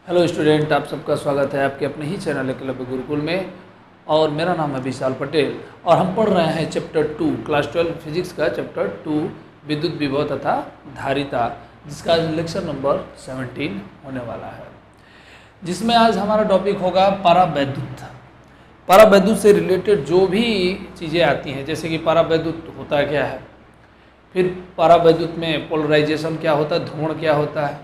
Hello student, आप सबका स्वागत है आपके अपने ही चैनल एकलव्य गुरुकुल में। और मेरा नाम है विशाल पटेल और हम पढ़ रहे हैं चैप्टर 2 क्लास 12 फिजिक्स का चैप्टर 2 विद्युत विभव तथा धारिता, जिसका लेक्चर नंबर 17 होने वाला है, जिसमें आज हमारा टॉपिक होगा परावैद्युत। परावैद्युत से रिलेटेड जो भी चीज़ें आती हैं, जैसे कि परावैद्युत होता क्या है, फिर परावैद्युत में पोलराइजेशन क्या होता है, ध्रुवण क्या होता है,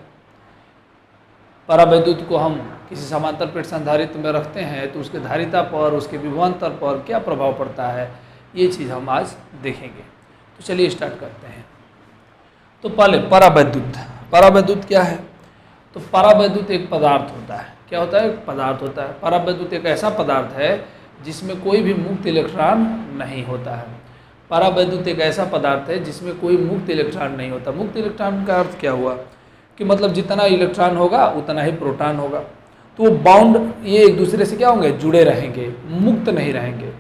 परावैद्युत को हम किसी समांतर प्लेट संधारित्र में रखते हैं तो उसके धारिता पर, उसके विभवांतर पर क्या प्रभाव पड़ता है, ये चीज़ हम आज देखेंगे। तो चलिए स्टार्ट करते हैं। तो पहले परावैद्युत, परावैद्युत क्या है? तो परावैद्युत एक पदार्थ होता है। क्या होता है? पदार्थ होता है। परावैद्युत एक ऐसा पदार्थ है जिसमें कोई भी मुक्त इलेक्ट्रॉन नहीं होता है। परावैद्युत एक ऐसा पदार्थ है जिसमें कोई मुक्त इलेक्ट्रॉन नहीं होता। मुक्त इलेक्ट्रॉन का अर्थ क्या हुआ कि मतलब जितना इलेक्ट्रॉन होगा उतना ही प्रोटॉन होगा, तो वो बाउंड, ये एक दूसरे से क्या होंगे, जुड़े रहेंगे, मुक्त नहीं रहेंगे।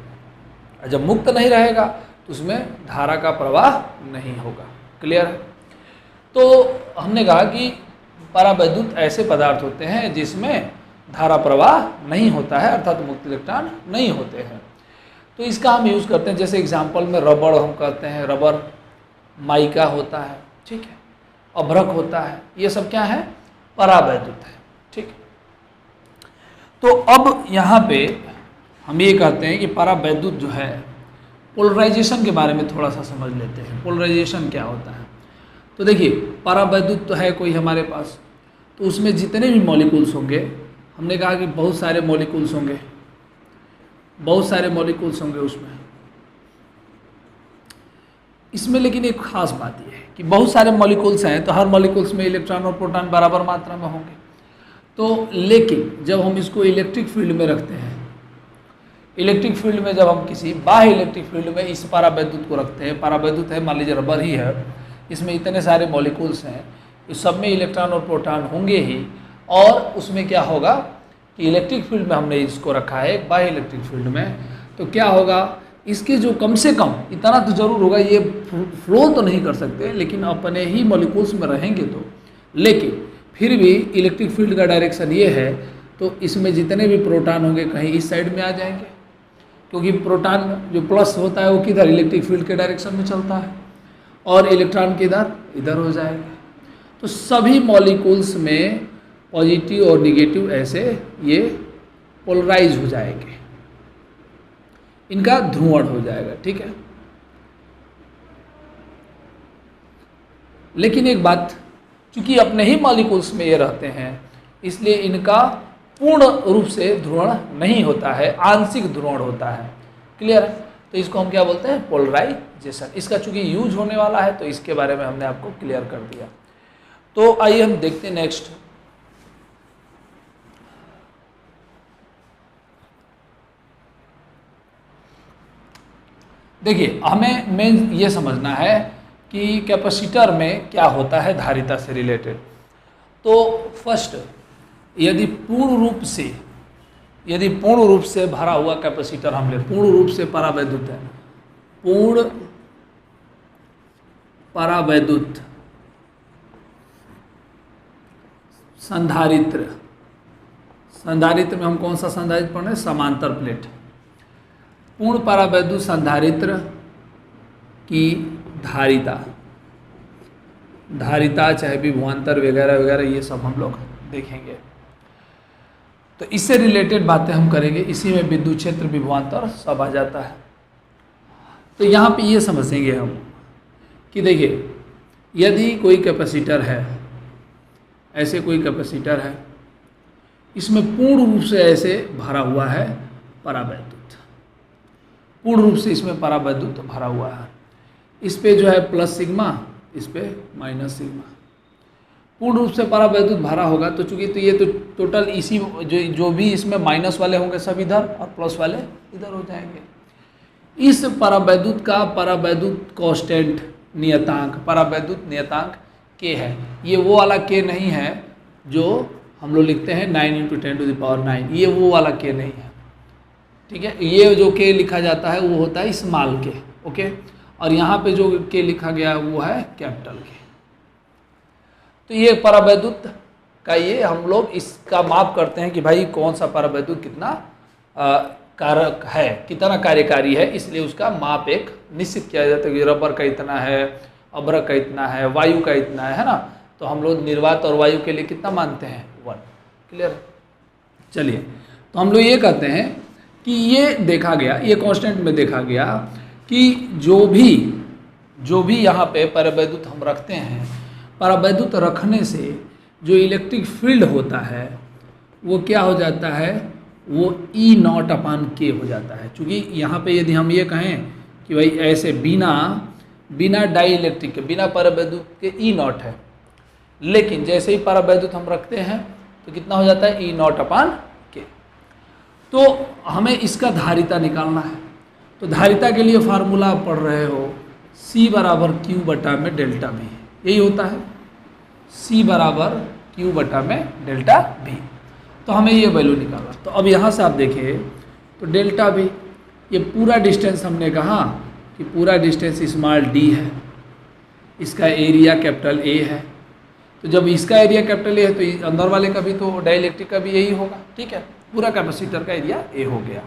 जब मुक्त नहीं रहेगा तो उसमें धारा का प्रवाह नहीं होगा। क्लियर है? तो हमने कहा कि परावैद्युत ऐसे पदार्थ होते हैं जिसमें धारा प्रवाह नहीं होता है, अर्थात मुक्त इलेक्ट्रॉन नहीं होते हैं। तो इसका हम यूज़ करते हैं, जैसे एग्जाम्पल में रबड़ हम कहते हैं, रबर, माइका होता है, ठीक है, अभ्रक होता है, ये सब क्या है? परावैद्युत है। ठीक, तो अब यहाँ पे हम ये कहते हैं कि परावैद्युत जो है, पोलराइजेशन के बारे में थोड़ा सा समझ लेते हैं। पोलराइजेशन क्या होता है? तो देखिए, परावैद्युत तो है कोई हमारे पास, तो उसमें जितने भी मॉलिक्यूल्स होंगे, हमने कहा कि बहुत सारे मॉलिक्यूल्स होंगे, बहुत सारे मॉलिक्यूल्स होंगे उसमें। इसमें लेकिन एक खास बात यह है कि बहुत सारे मॉलिक्यूल्स हैं तो हर मॉलिक्यूल्स में इलेक्ट्रॉन और प्रोटॉन बराबर मात्रा में होंगे। तो लेकिन जब हम इसको इलेक्ट्रिक फील्ड में रखते हैं, इलेक्ट्रिक फील्ड में जब हम किसी बाह्य इलेक्ट्रिक फील्ड में इस परावैद्युत को रखते हैं, परावैद्युत है, मान लीजिए रबर ही है, इसमें इतने सारे मॉलिक्यूल्स हैं, इस सब में इलेक्ट्रॉन और प्रोटॉन होंगे ही, और उसमें क्या होगा कि इलेक्ट्रिक फील्ड में हमने इसको रखा है, एक बाह्य इलेक्ट्रिक फील्ड में, तो क्या होगा, इसके जो कम से कम इतना तो जरूर होगा, ये फ्लो तो नहीं कर सकते लेकिन अपने ही मॉलिक्यूल्स में रहेंगे तो, लेकिन फिर भी इलेक्ट्रिक फील्ड का डायरेक्शन ये है, तो इसमें जितने भी प्रोटॉन होंगे कहीं इस साइड में आ जाएंगे, क्योंकि प्रोटॉन जो प्लस होता है वो किधर, इलेक्ट्रिक फील्ड के डायरेक्शन में चलता है, और इलेक्ट्रॉन किधर, इधर हो जाएंगे। तो सभी मॉलिक्यूल्स में पॉजिटिव और निगेटिव ऐसे ये पोलराइज हो जाएंगे, इनका ध्रुवण हो जाएगा। ठीक है, लेकिन एक बात, चूंकि अपने ही मॉलिक्यूल्स में ये रहते हैं, इसलिए इनका पूर्ण रूप से ध्रुवण नहीं होता है, आंशिक ध्रुवण होता है। क्लियर है? तो इसको हम क्या बोलते हैं? पोलराइजेशन। इसका चूंकि यूज होने वाला है तो इसके बारे में हमने आपको क्लियर कर दिया। तो आइए हम देखते हैं नेक्स्ट। देखिए, हमें मेन ये समझना है कि कैपेसिटर में क्या होता है धारिता से रिलेटेड। तो फर्स्ट, यदि पूर्ण रूप से भरा हुआ कैपेसिटर हम ले, पूर्ण रूप से परावैद्युत है, पूर्ण परावैद्युत संधारित्र, संधारित्र में हम कौन सा संधारित्र पढ़ रहे हैं? समांतर प्लेट। पूर्ण परावैद्युत संधारित्र की धारिता चाहे विभवांतर वगैरह वगैरह, ये सब हम लोग देखेंगे। तो इससे रिलेटेड बातें हम करेंगे, इसी में विद्युत क्षेत्र, विभवांतर सब आ जाता है। तो यहाँ पे ये समझेंगे हम कि देखिए, यदि कोई कैपेसिटर है, ऐसे कोई कैपेसिटर है, इसमें पूर्ण रूप से ऐसे भरा हुआ है परावैद्युत, पूर्ण रूप से इसमें परावैद्युत भरा हुआ है, इस पे जो है प्लस सिग्मा, इस पे माइनस सिग्मा, पूर्ण रूप से परावैद्युत भरा होगा। तो चूंकि तो ये तो टोटल इसी जो भी इसमें माइनस वाले होंगे सब इधर और प्लस वाले इधर हो जाएंगे। इस परावैद्युत का परावैद्युत कांस्टेंट नियतांक, परावैद्युत नियतांक के है। ये वो वाला के नहीं है जो हम लोग लिखते हैं 9 × 10⁹, ये वो वाला के नहीं है। ठीक है, ये जो के लिखा जाता है वो होता है स्मॉल के। ओके, और यहाँ पे जो के लिखा गया है वो है कैपिटल के। तो ये परावैद्युत का ये हम लोग इसका माप करते हैं कि भाई कौन सा परावैद्युत कितना कारक है, कितना कार्यकारी है, इसलिए उसका माप एक निश्चित किया जाता है कि रबर का इतना है, अभ्रक का इतना है, वायु का इतना है ना। तो हम लोग निर्वात और वायु के लिए कितना मानते हैं 1। क्लियर। चलिए, तो हम लोग ये कहते हैं कि ये देखा गया, ये कांस्टेंट में देखा गया कि जो भी यहाँ पे परावैद्युत हम रखते हैं, परावैद्युत रखने से जो इलेक्ट्रिक फील्ड होता है वो क्या हो जाता है, वो E0/K हो जाता है। चूँकि यहाँ पे यदि हम ये कहें कि भाई ऐसे बिना डाई इलेक्ट्रिक के, बिना परावैद्युत के E0 है, लेकिन जैसे ही परावैद्युत हम रखते हैं तो कितना हो जाता है E0/K। तो हमें इसका धारिता निकालना है। तो धारिता के लिए फार्मूला आप पढ़ रहे हो, C बराबर Q बटा में डेल्टा V, यही होता है, C बराबर Q बटा में डेल्टा V। तो हमें ये वैल्यू निकालना। तो अब यहाँ से आप देखिए तो डेल्टा V, ये पूरा डिस्टेंस हमने कहा कि पूरा डिस्टेंस स्मॉल d है, इसका एरिया कैपिटल A है। तो जब इसका एरिया कैपिटल A है तो अंदर वाले का भी तो डाइलेक्ट्रिक का भी यही होगा। ठीक है, पूरा कैपेसिटर का एरिया A हो गया।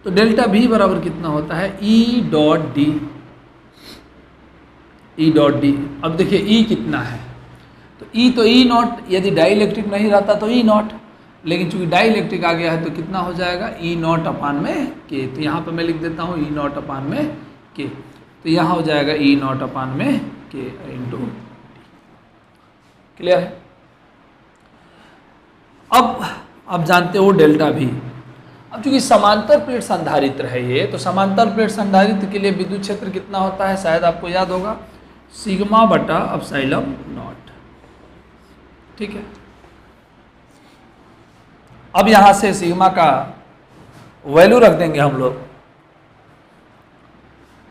तो डेल्टा V बराबर कितना होता है E डॉट डी। अब देखिए E कितना है, तो E0, यदि डाइलेक्ट्रिक नहीं रहता तो E0, लेकिन चूंकि डाइलेक्ट्रिक आ गया है तो कितना हो जाएगा E0/K। तो यहाँ पे मैं लिख देता हूँ E0/K। तो यहाँ हो जाएगा E0/K इंटू। क्लियर है। अब आप जानते हो डेल्टा V। अब चूंकि समांतर प्लेट संधारित्र है ये, तो समांतर प्लेट संधारित्र के लिए विद्युत क्षेत्र कितना होता है, शायद आपको याद होगा, सिग्मा बटा एप्सिलॉन नॉट। ठीक है। अब यहां से सिग्मा का वैल्यू रख देंगे हम लोग।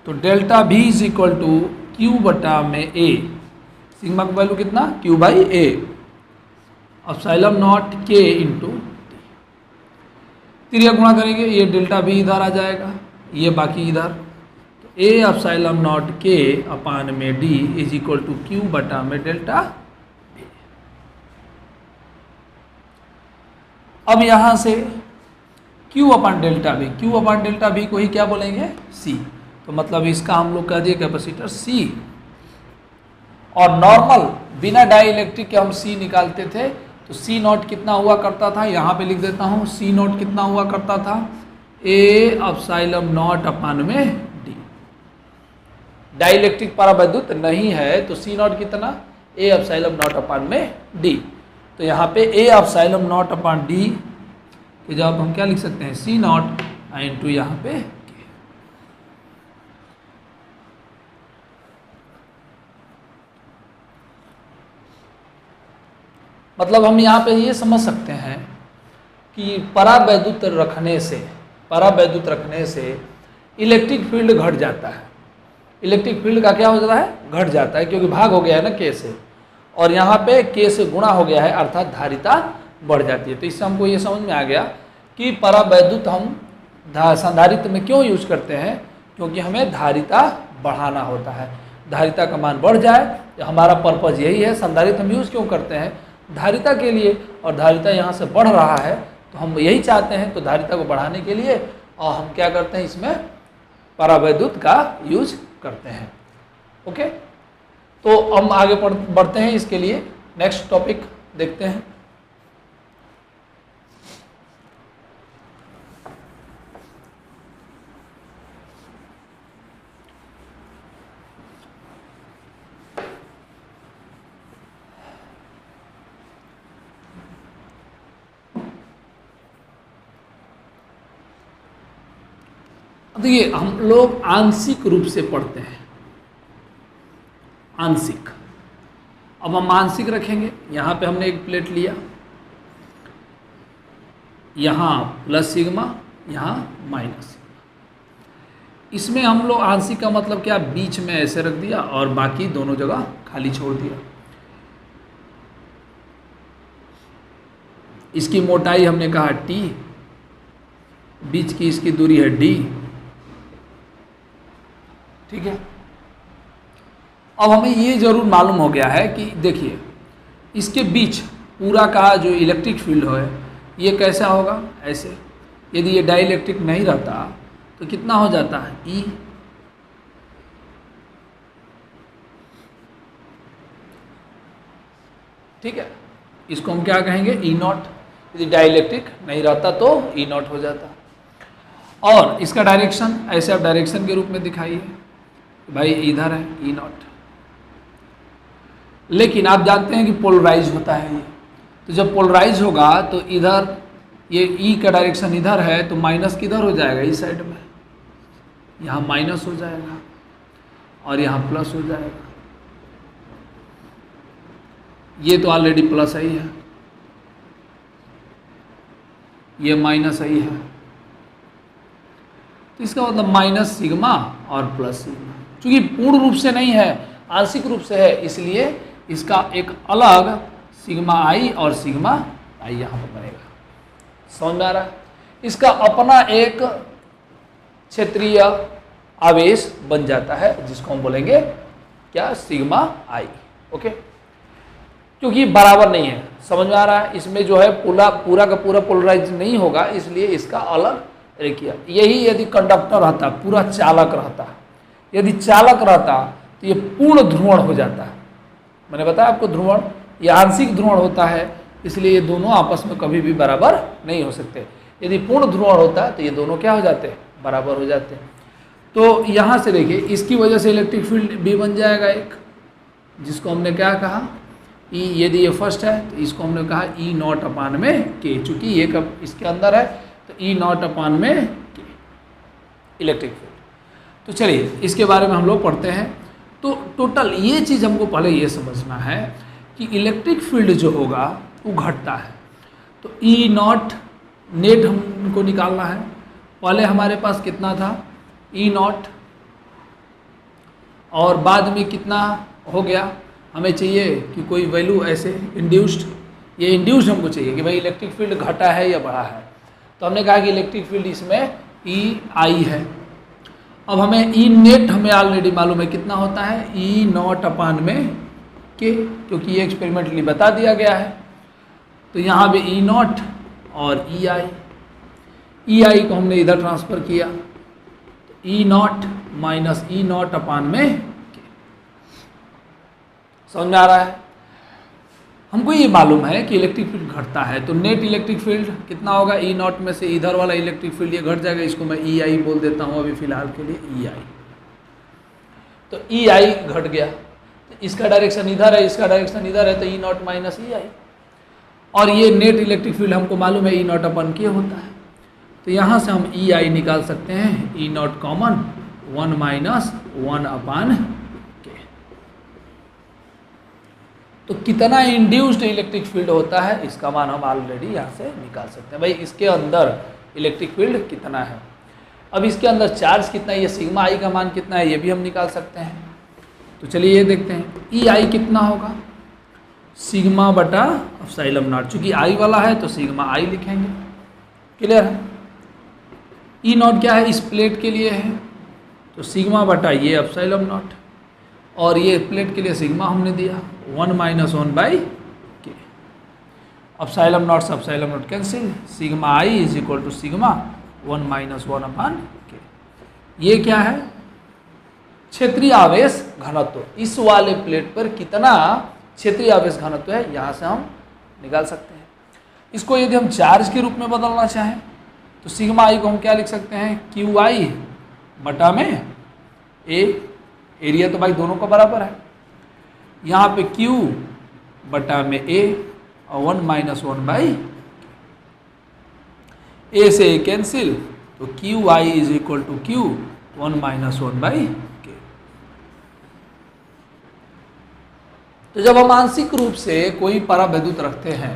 तो delta V is equal to Q बटा में A। सिग्मा का वैल्यू कितना, Q by A, epsilon not K into त्रिया गुणा करेंगे, ये डेल्टा V इधर आ जाएगा, ये बाकी इधर। तो A epsilon not K upon में D is equal to Q बटा में डेल्टा V। अब यहाँ से Q अपान डेल्टा V को ही क्या बोलेंगे, C। तो मतलब इसका हम लोग कह दिए कैपेसिटर C। और नॉर्मल बिना डाई इलेक्ट्रिक के हम C निकालते थे, तो C0 कितना हुआ करता था, यहाँ पे लिख देता हूँ, C0 कितना हुआ करता था, A एप्सिलॉन नॉट अपान में D। डाइलेक्ट्रिक परावैद्युत नहीं है तो C0 कितना, A एप्सिलॉन नॉट अपान में D। तो यहाँ पे A epsilon not upon D के जवाब हम क्या लिख सकते हैं, C0 इंटू यहाँ पे K। मतलब हम यहाँ पे ये समझ सकते हैं कि परावैद्युत रखने से इलेक्ट्रिक फील्ड घट जाता है। इलेक्ट्रिक फील्ड का क्या हो जाता है, घट जाता है, क्योंकि भाग हो गया है ना K से, और यहाँ पे K से गुणा हो गया है, अर्थात धारिता बढ़ जाती है। तो इससे हमको ये समझ में आ गया कि परावैद्युत हम संधारित्र में क्यों यूज करते हैं, क्योंकि हमें धारिता बढ़ाना होता है। धारिता का मान बढ़ जाए, हमारा पर्पज यही है। संधारित्र हम यूज क्यों करते हैं, धारिता के लिए, और धारिता यहाँ से बढ़ रहा है तो हम यही चाहते हैं। तो धारिता को बढ़ाने के लिए और हम क्या करते हैं, इसमें परावैद्युत का यूज करते हैं। ओके, तो हम आगे बढ़ते हैं। इसके लिए नेक्स्ट टॉपिक देखते हैं। देखिए, हम लोग आंशिक रूप से पढ़ते हैं, आंशिक। अब हम आंशिक रखेंगे। यहाँ पे हमने एक प्लेट लिया, यहाँ प्लस सिग्मा, यहाँ माइनस सिग्मा। इसमें हम लोग आंशिक का मतलब क्या, बीच में ऐसे रख दिया और बाकी दोनों जगह खाली छोड़ दिया। इसकी मोटाई हमने कहा T, बीच की इसकी दूरी है D। ठीक है। अब हमें ये जरूर मालूम हो गया है कि देखिए, इसके बीच पूरा का जो इलेक्ट्रिक फील्ड है ये कैसा होगा, ऐसे। यदि ये डाइलेक्ट्रिक नहीं रहता तो कितना हो जाता है, ई। ठीक है, इसको हम क्या कहेंगे, ई नॉट। यदि डाइलेक्ट्रिक नहीं रहता तो ई नॉट हो जाता। और इसका डायरेक्शन ऐसे आप डायरेक्शन के रूप में दिखाइए, भाई इधर है ई नॉट। लेकिन आप जानते हैं कि पोलराइज होता है ये, तो जब पोलराइज होगा तो इधर ये ई का डायरेक्शन इधर है तो माइनस किधर हो जाएगा, इस साइड में, यहाँ माइनस हो जाएगा और यहाँ प्लस हो जाएगा। ये तो ऑलरेडी प्लस ही है, ये माइनस ही है, तो इसका मतलब माइनस सिग्मा और प्लस सिग्मा। चूंकि पूर्ण रूप से नहीं है, आंशिक रूप से है, इसलिए इसका एक अलग सिग्मा आई और सिग्मा आई यहाँ पर बनेगा। समझ में आ रहा है? इसका अपना एक क्षेत्रीय आवेश बन जाता है जिसको हम बोलेंगे क्या, सिग्मा आई। ओके, क्योंकि बराबर नहीं है, समझ में आ रहा है? इसमें जो है पूरा का पूरा पोलराइज नहीं होगा, इसलिए इसका अलग रेखिया। यही यदि कंडक्टर रहता, पूरा चालक रहता, यदि चालक रहता तो ये पूर्ण ध्रुवण हो जाता है। मैंने बताया आपको, ध्रुवण ये आंशिक ध्रुवण होता है, इसलिए ये दोनों आपस में कभी भी बराबर नहीं हो सकते। यदि पूर्ण ध्रुवण होता है तो ये दोनों क्या हो जाते हैं, बराबर हो जाते हैं। तो यहाँ से देखिए, इसकी वजह से इलेक्ट्रिक फील्ड भी बन जाएगा एक, जिसको हमने क्या कहा, ई। यदि ये फर्स्ट है तो इसको हमने कहा ई नॉट अपान में के, चूंकि ये कब इसके अंदर है तो ई नॉट अपान में के इलेक्ट्रिक फील्ड। तो चलिए इसके बारे में हम लोग पढ़ते हैं। तो टोटल ये चीज़ हमको पहले ये समझना है कि इलेक्ट्रिक फील्ड जो होगा वो घटता है। तो ई नॉट नेट हमको निकालना है। पहले हमारे पास कितना था, ई नॉट, और बाद में कितना हो गया, हमें चाहिए कि कोई वैल्यू ऐसे इंड्यूस्ड, ये इंड्यूस्ड हमको चाहिए कि भाई इलेक्ट्रिक फील्ड घटा है या बढ़ा है। तो हमने कहा कि इलेक्ट्रिक फील्ड इसमें ई आई है। अब हमें ई नेट हमें ऑलरेडी मालूम है कितना होता है, ई नॉट अपान में के, क्योंकि ये एक्सपेरिमेंटली बता दिया गया है। तो यहाँ पे ई नॉट और ई आई को हमने इधर ट्रांसफ़र किया, तो ई नॉट माइनस ई नॉट अपान में के। समझ में आ रहा है? हमको ये मालूम है कि इलेक्ट्रिक फील्ड घटता है, तो नेट इलेक्ट्रिक फील्ड कितना होगा, ई नॉट में से इधर वाला इलेक्ट्रिक फील्ड ये घट जाएगा, इसको मैं ई आई बोल देता हूँ अभी फ़िलहाल के लिए, ई आई। तो ई आई घट गया, तो इसका डायरेक्शन इधर है, इसका डायरेक्शन इधर है, तो ई नॉट माइनस ई आई। और ये नेट इलेक्ट्रिक फील्ड हमको मालूम है ई नॉट अपन के होता है, तो यहाँ से हम ई आई निकाल सकते हैं, ई नॉट कॉमन 1 माइनस 1 अपान के। तो कितना इंड्यूस्ड इलेक्ट्रिक फील्ड होता है इसका मान हम ऑलरेडी यहाँ से निकाल सकते हैं। भाई इसके अंदर इलेक्ट्रिक फील्ड कितना है, अब इसके अंदर चार्ज कितना है, ये सिग्मा आई का मान कितना है ये भी हम निकाल सकते हैं। तो चलिए ये देखते हैं, ई आई कितना होगा, सिग्मा बटा एप्सिलॉन नॉट। चूँकि आई वाला है तो सिग्मा आई लिखेंगे, क्लियर है। ई नॉट क्या है, इस प्लेट के लिए है, तो सिग्मा बटा ये एप्सिलॉन नॉट, और ये प्लेट के लिए सिग्मा हमने दिया 1 minus 1 by K. Epsilon not से epsilon not cancel, sigma I is equal to sigma 1 minus 1 upon K. ये क्या है, क्षेत्रीय आवेश घनत्व। इस वाले प्लेट पर कितना क्षेत्रीय आवेश घनत्व है यहाँ से हम निकाल सकते हैं। इसको यदि हम चार्ज के रूप में बदलना चाहें तो सिग्मा आई को हम क्या लिख सकते हैं, क्यू आई बटा में ए, एरिया तो भाई दोनों का बराबर है, यहाँ पे क्यू बटा में ए और 1 माइनस 1 बाई ए से ए कैंसिल, तो Q I is equal to Q 1 minus 1 by K. तो जब हम आंशिक रूप से कोई परावैद्युत रखते हैं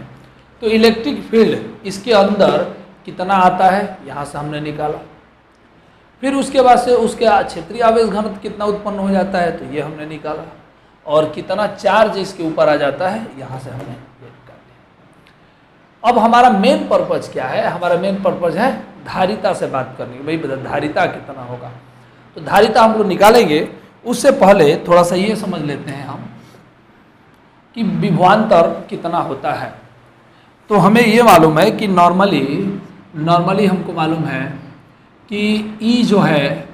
तो इलेक्ट्रिक फील्ड इसके अंदर कितना आता है यहाँ से हमने निकाला, फिर उसके बाद से उसके क्षेत्रीय आवेश घनत्व कितना उत्पन्न हो जाता है तो ये हमने निकाला, और कितना चार्ज इसके ऊपर आ जाता है यहाँ से हमने ये निकाल लिया। अब हमारा मेन पर्पज क्या है, हमारा मेन पर्पज है धारिता से बात करने की। भाई धारिता कितना होगा, तो धारिता हम लोग निकालेंगे, उससे पहले थोड़ा सा ये समझ लेते हैं हम कि विभवांतर कितना होता है। तो हमें ये मालूम है कि नॉर्मली हमको मालूम है कि ई जो है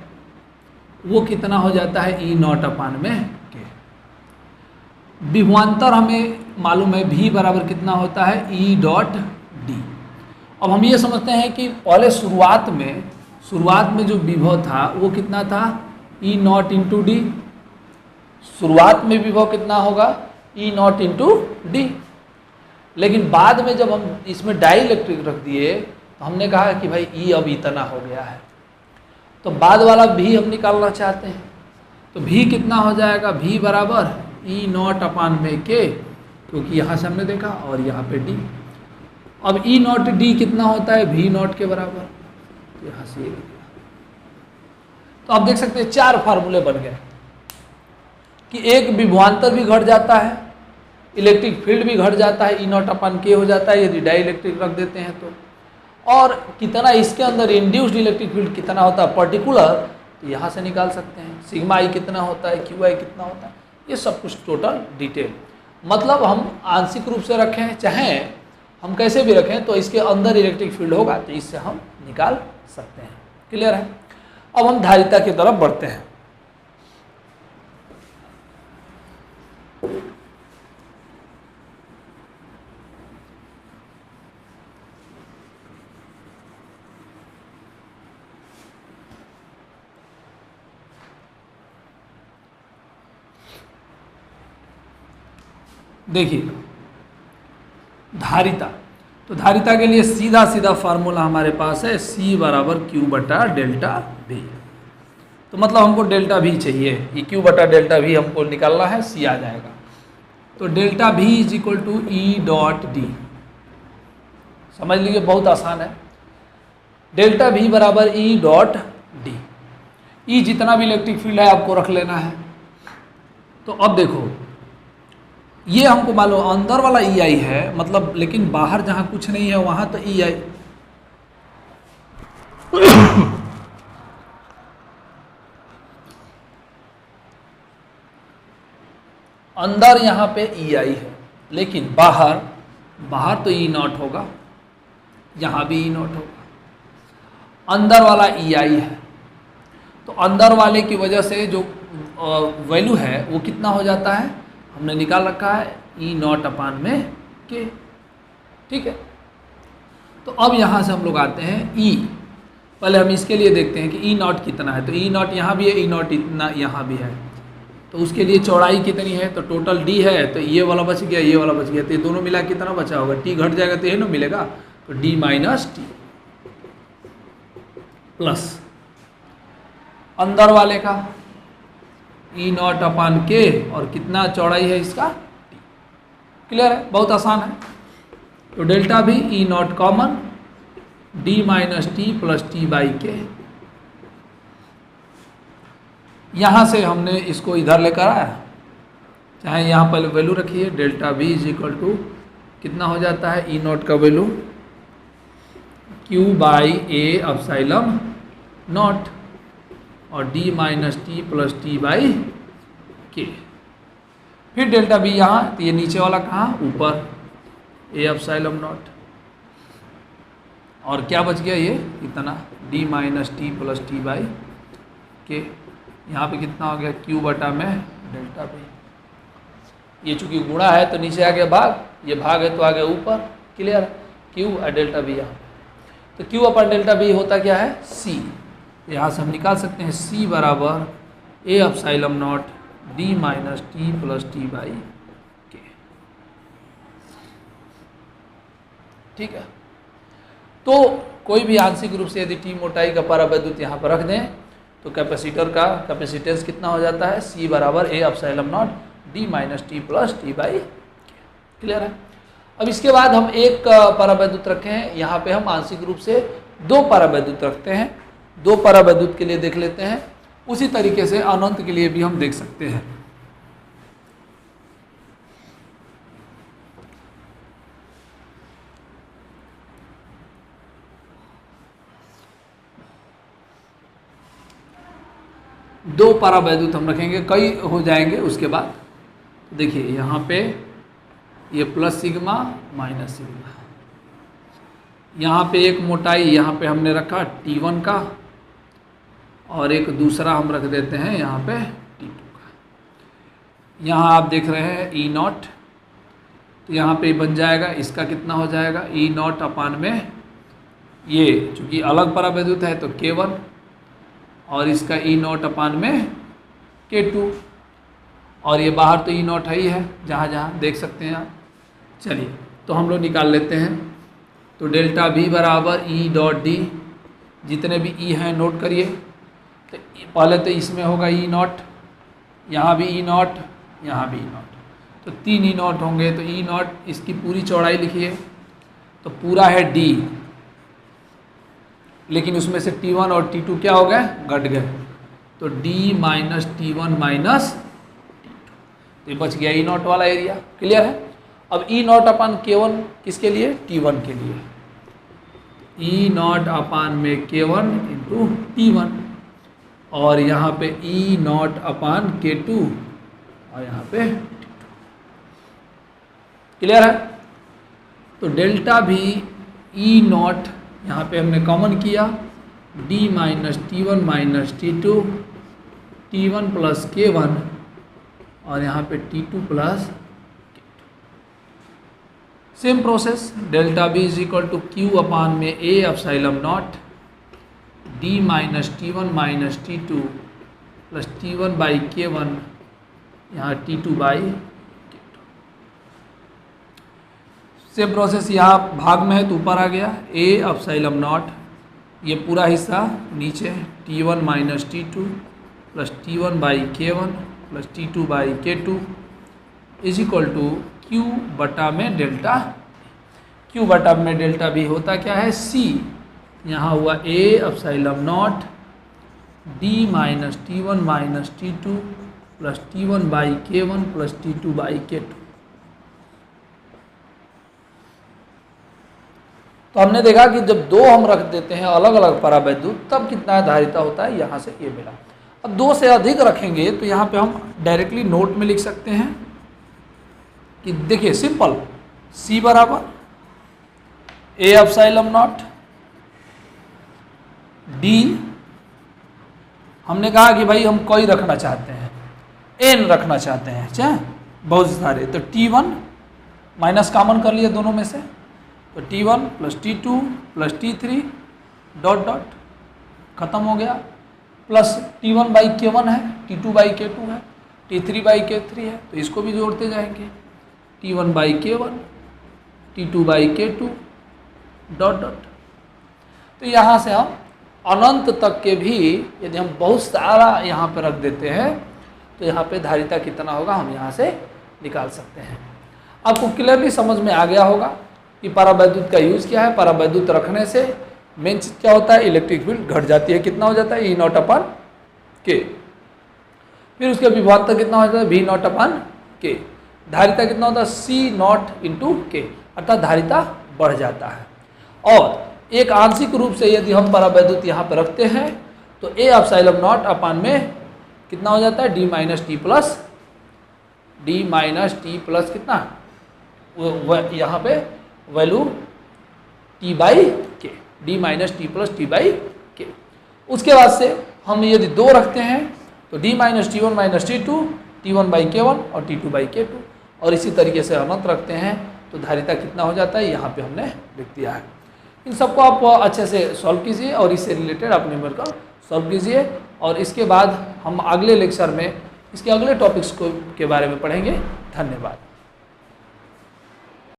वो कितना हो जाता है, ई नॉट अपान में के। विभवांतर हमें मालूम है भी बराबर कितना होता है, ई डॉट डी। अब हम ये समझते हैं कि पहले शुरुआत में जो विभव था वो कितना था, ई नॉट इंटू डी। शुरुआत में विभव कितना होगा, ई नॉट इंटू डी। लेकिन बाद में जब हम इसमें डाई इलेक्ट्रिक रख दिए तो हमने कहा कि भाई ई अब इतना हो गया है, तो बाद वाला भी हम निकालना चाहते हैं। तो भी कितना हो जाएगा, भी बराबर ई नॉट अपान में के, क्योंकि यहाँ से हमने देखा, और यहाँ पे डी। अब ई नॉट डी कितना होता है, भी नॉट के बराबर। तो यहाँ से ये, तो आप देख सकते हैं 4 फार्मूले बन गए कि एक विभवांतर भी घट जाता है, इलेक्ट्रिक फील्ड भी घट जाता है, ई नॉट अपान के हो जाता है यदि डाई इलेक्ट्रिक रख देते हैं तो, और कितना इसके अंदर इंड्यूस्ड इलेक्ट्रिक फील्ड कितना होता है पर्टिकुलर, तो यहाँ से निकाल सकते हैं। सिग्मा आई कितना होता है, क्यू आई कितना होता है, ये सब कुछ टोटल डिटेल। मतलब हम आंशिक रूप से रखें चाहे हम कैसे भी रखें, तो इसके अंदर इलेक्ट्रिक फील्ड होगा तो इससे हम निकाल सकते हैं। क्लियर है। अब हम धारिता की तरफ बढ़ते हैं। देखिए धारिता, तो धारिता के लिए सीधा फार्मूला हमारे पास है, C बराबर Q बटा डेल्टा V। तो मतलब हमको डेल्टा V चाहिए, ये Q बटा डेल्टा V हमको निकालना है, C आ जाएगा। तो delta V is equal to E dot D. समझ लीजिए बहुत आसान है। डेल्टा V बराबर ई डॉट डी। ई जितना भी इलेक्ट्रिक फील्ड है आपको रख लेना है। तो अब देखो ये हमको मालूम अंदर वाला ई आई है, मतलब लेकिन बाहर जहाँ कुछ नहीं है वहाँ तो ई आई अंदर यहाँ पे ई आई है, लेकिन बाहर तो ई नॉट होगा, यहाँ भी ई नॉट होगा। अंदर वाला ई आई है, तो अंदर वाले की वजह से जो वैल्यू है वो कितना हो जाता है, हमने निकाल रखा है ई नॉट अपान में के। ठीक है। तो अब यहाँ से हम लोग आते हैं ई, पहले हम इसके लिए देखते हैं कि ई नॉट कितना है। तो ई नॉट यहाँ भी है, ई नॉट इतना यहाँ भी है, तो उसके लिए चौड़ाई कितनी है, तो टोटल डी है, तो ये वाला बच गया, ये वाला बच गया, तो ये दोनों मिला कितना बचा होगा, टी घट जाएगा तो ये ना मिलेगा, तो डी माइनस टी प्लस अंदर वाले का ई नॉट अपान के, और कितना चौड़ाई है इसका टी। क्लियर है, बहुत आसान है। तो डेल्टा भी E naught common, D minus T plus T by K. यहाँ से हमने इसको इधर लेकर आया, चाहे यहाँ पर वैल्यू रखिए, delta V is equal to कितना हो जाता है, ई नॉट का value Q by A epsilon naught, और D minus T plus T by K. फिर डेल्टा बी यहाँ, तो ये नीचे वाला कहाँ, ऊपर ए एप्सिलॉन नॉट, और क्या बच गया ये इतना, D minus T plus T by K. यहाँ पे कितना हो गया, क्यू बटा में डेल्टा बी। ये चूँकि गुणा है तो नीचे आ गया भाग, ये भाग है तो आ गया ऊपर। क्लियर, क्यू और डेल्टा बी यहाँ, तो क्यू अपन डेल्टा बी होता क्या है, सी। यहाँ से हम निकाल सकते हैं C बराबर ए epsilon not D minus T plus T by के। ठीक है। तो कोई भी आंशिक रूप से यदि टी मोटाई का परावैद्युत यहाँ पर रख दें तो कैपेसिटर का कैपेसिटेंस कितना हो जाता है, C बराबर ए epsilon not D minus T plus T by के। क्लियर है। अब इसके बाद हम एक परावैद्युत रखे हैं, यहाँ पे हम आंशिक रूप से 2 परावैद्युत रखते हैं। 2 परावैद्युत के लिए देख लेते हैं, उसी तरीके से अनंत के लिए भी हम देख सकते हैं। दो परावैद्युत हम रखेंगे, कई हो जाएंगे उसके बाद। देखिए यहाँ पे ये प्लस सिग्मा माइनस सिग्मा। यहाँ पे एक मोटाई यहाँ पे हमने रखा T1 का, और एक दूसरा हम रख देते हैं यहाँ पे T2 का। यहाँ आप देख रहे हैं E0, तो यहाँ पे बन जाएगा, इसका कितना हो जाएगा E0 अपान में ये चूँकि अलग परावैद्युत है तो K1, और इसका E0 अपान में K2, और ये बाहर तो E0 है ही है, जहाँ जहाँ देख सकते हैं आप। चलिए तो हम लोग निकाल लेते हैं। तो डेल्टा V बराबर E डॉट डी, जितने भी E हैं नोट करिए। तो पहले तो इसमें होगा E0, यहाँ भी E0, यहाँ भी E0, तो 3 E0 होंगे। तो E0 इसकी पूरी चौड़ाई लिखिए, तो पूरा है D, लेकिन उसमें से T1 और T2 क्या हो गए, घट गए, तो D minus T1 minus T2, तो ये बच गया E0 वाला एरिया। क्लियर है। अब E0 अपान K1 किसके लिए, T1 के लिए, E0 अपान में K1 इंटू T1, और यहाँ पे E0 अपान K2, और यहाँ पे T2। क्लियर है। तो डेल्टा भी E0 यहाँ पे हमने कॉमन किया, D minus T1 minus T2, T1 plus K1, और यहाँ पे T2 plus K2। Same process, delta B is equal to Q upon में A epsilon not D minus T1 minus T2 plus T1 by K1, यहाँ T2 by K2। Same process यहाँ भाग में है तो ऊपर आ गया A एप्सिलॉन नॉट, ये पूरा हिस्सा नीचे T1 minus T2 plus T1 by K1 plus T2 by K2 is equal to Q बटा में डेल्टा। Q बटा में डेल्टा भी होता क्या है, C, यहाँ हुआ A epsilon not D minus T1 minus T2 plus T1 by K1 plus T2 by K2। तो हमने देखा कि जब दो हम रख देते हैं अलग अलग परावैद्युत तब कितना धारिता होता है, यहाँ से ये मिला। अब दो से अधिक रखेंगे तो यहाँ पे हम डायरेक्टली नोट में लिख सकते हैं कि देखिए सिंपल, C बराबर A एप्सिलॉन नॉट D, हमने कहा कि भाई हम कोई रखना चाहते हैं, N रखना चाहते हैं, चाहे बहुत सारे, तो T1 माइनस कॉमन कर लिए दोनों में से, तो T1 plus T2 plus T3 dot dot खत्म हो गया, प्लस T1 बाई K1 है, T2 बाई K2 है, T3 बाई K3 है, तो इसको भी जोड़ते जाएंगे, T1 by K1, T2 by K2 dot dot. तो यहाँ से हम अनंत तक के भी यदि हम बहुत सारा यहाँ पे रख देते हैं तो यहाँ पे धारिता कितना होगा हम यहाँ से निकाल सकते हैं। आपको क्लियरली समझ में आ गया होगा कि परावैद्युत का यूज़ क्या है। परावैद्युत रखने से मेन चीज़ क्या होता है, इलेक्ट्रिक फील्ड घट जाती है, कितना हो जाता है E0 अपान K, फिर उसके विभवांतर कितना हो जाता है V0 अपान K, धारिता कितना होता है C0 इंटू K, अर्थात धारिता बढ़ जाता है। और एक आंशिक रूप से यदि हम परावैद्युत यहाँ पर रखते हैं तो A एप्सिलॉन नॉट अपान में कितना हो जाता है D माइनस टी प्लस कितना, यहाँ पे वैल्यू T बाई के, D minus T plus T by के। उसके बाद से हम यदि दो रखते हैं तो D minus T1 minus T2, T1 by K1 और T2 बाई K2, और इसी तरीके से अनंत रखते हैं तो धारिता कितना हो जाता है, यहाँ पे हमने लिख दिया है। इन सबको आप अच्छे से सॉल्व कीजिए और इससे रिलेटेड आप न्यूमेरिकल सॉल्व कीजिए, और इसके बाद हम अगले लेक्चर में इसके अगले टॉपिक्स के बारे में पढ़ेंगे। धन्यवाद।